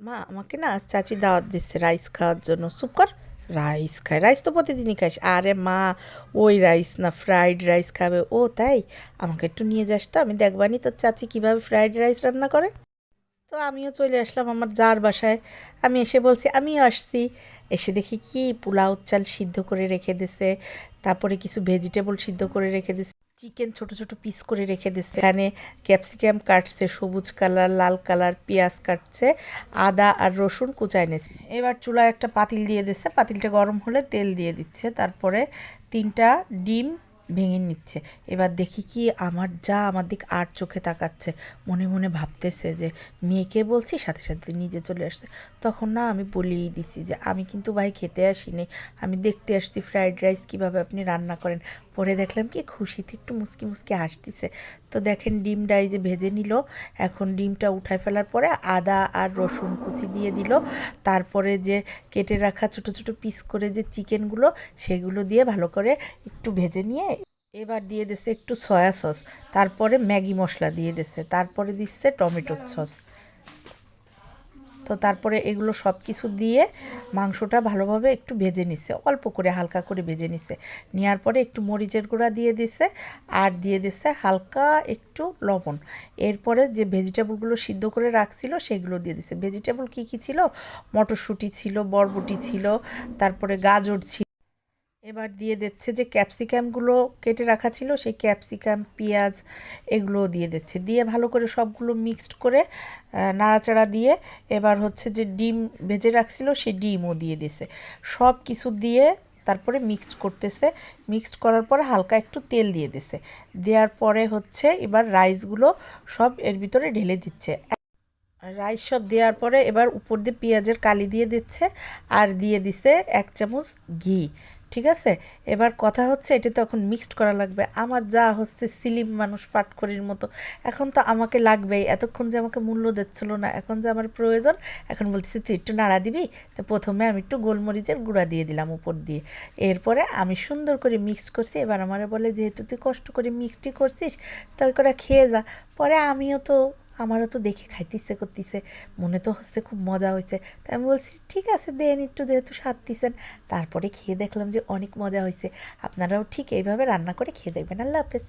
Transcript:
মা আমাকে না আজ চাচি দাওয়াত দিচ্ছে রাইস খাওয়ার জন্য। চুপ কর। রাইস খায়, রাইস তো প্রতিদিনই খাইস। আরে মা, ওই রাইস না, ফ্রাইড রাইস খাবে ও। তাই আমাকে একটু নিয়ে যাস তো, আমি দেখবানি তোর চাচি কিভাবে ফ্রাইড রাইস রান্না করে। তো আমিও চলে আসলাম আমার যার বাসায়। আমি এসে বলছি আমিও আসছি। এসে দেখি কি পোলাও চাল সিদ্ধ করে রেখে দিছে, তারপরে কিছু ভেজিটেবল সিদ্ধ করে রেখে দিছে, চিকেন ছোট ছোট পিস করে রেখে দিছে, এখানে ক্যাপসিকাম কাটছে সবুজ কালার লাল কালার, পেঁয়াজ কাটছে, আদা আর রসুন কুচায় নিয়েছে। এবার চুলায় একটা পাতিল দিয়ে দিচ্ছে, পাতিলটা গরম হলে তেল দিয়ে দিচ্ছে, তারপরে 3টা ডিম ভেঙে নিচ্ছে। এবার দেখি কি আমার যা আমার দিক আর চোখে তাকাচ্ছে, মনে মনে ভাবতেছে যে মেয়েকে বলছি সাথে সাথে নিজে চলে আসছে। তখন না আমি বলেই দিছি যে আমি কিন্তু ভাই খেতে আসিনি, আমি দেখতে আসছি ফ্রাইড রাইস কীভাবে আপনি রান্না করেন। পরে দেখলাম কি খুশিতে একটু মুচকি মুচকি হাসতেছে। তো দেখেন ডিমটা এই যে ভেজে নিল। এখন ডিমটা উঠায় ফেলার পরে আদা আর রসুন কুচি দিয়ে দিল, তারপরে যে কেটে রাখা ছোট ছোট পিস করে যে চিকেনগুলো সেগুলো দিয়ে ভালো করে একটু ভেজে নিয়ে এবার দিয়ে দিছে একটু সয়া সস, তারপরে ম্যাগি মশলা দিয়ে দিছে, তারপরে দিচ্ছে টমেটো সস। তো তারপরে এগুলো সব কিছু দিয়ে মাংসটা ভালোভাবে একটু ভেজে নিছে, অল্প করে হালকা করে ভেজে নিছে। নেওয়ার পরে একটু মরিচের গুঁড়া দিয়ে দিছে, আর দিয়ে দিছে হালকা একটু লবণ। এরপরে যে ভেজিটেবলগুলো সিদ্ধ করে রাখছিল সেগুলো দিয়ে দিছে। ভেজিটেবল কী কী ছিল? মটরশুঁটি ছিল, বরবটি ছিল, তারপরে গাজর ছিল। এবার দিয়ে দিচ্ছে যে ক্যাপসিকামগুলো কেটে রাখা ছিল সেই ক্যাপসিকাম, পেঁয়াজ এগুলোও দিয়ে দিচ্ছে। দিয়ে ভালো করে সবগুলো মিক্সড করে নাড়াচাড়া দিয়ে এবার হচ্ছে যে ডিম ভেজে রাখছিল সেই ডিমও দিয়ে দিছে। সব কিছু দিয়ে তারপরে মিক্সড করতেছে। মিক্সড করার পরে হালকা একটু তেল দিয়ে দিছে। দেওয়ার পরে হচ্ছে এবার রাইসগুলো সব এর ভিতরে ঢেলে দিচ্ছে। রাইস সব দেওয়ার পরে এবার উপর দিয়ে পেঁয়াজের কালি দিয়ে দিচ্ছে, আর দিয়ে দিছে 1 চামচ ঘি। ঠিক আছে। এবার কথা হচ্ছে এটা তো এখন মিক্সড করা লাগবে। আমার যা হচ্ছে সিলিম মানুষ পাটখড়ির মতো, এখন তো আমাকে লাগবেই। এতক্ষণ যে আমাকে মূল্য দিচ্ছিল না, এখন যে আমার প্রয়োজন, এখন বলতেছি তুই একটু নাড়া দিবি। তো প্রথমে আমি একটু গোলমরিচের গুঁড়া দিয়ে দিলাম উপর দিয়ে। এরপরে আমি সুন্দর করে মিক্স করছি। এবার আমারে বলে যেহেতু তুই কষ্ট করে মিক্সটি করছিস তাই করে খেয়ে যা। পরে আমিও তো, আমারও তো দেখে খাইতে ইচ্ছে করতেছে, মনে তো হচ্ছে খুব মজা হয়েছে। তাই আমি বলছি ঠিক আছে দেন একটু, যেহেতু স্বাদ দিছেন। তারপরে খেয়ে দেখলাম যে অনেক মজা হয়েছে। আপনারাও ঠিক এইভাবে রান্না করে খেয়ে দেখবেন। আল্লাহ হাফেজ।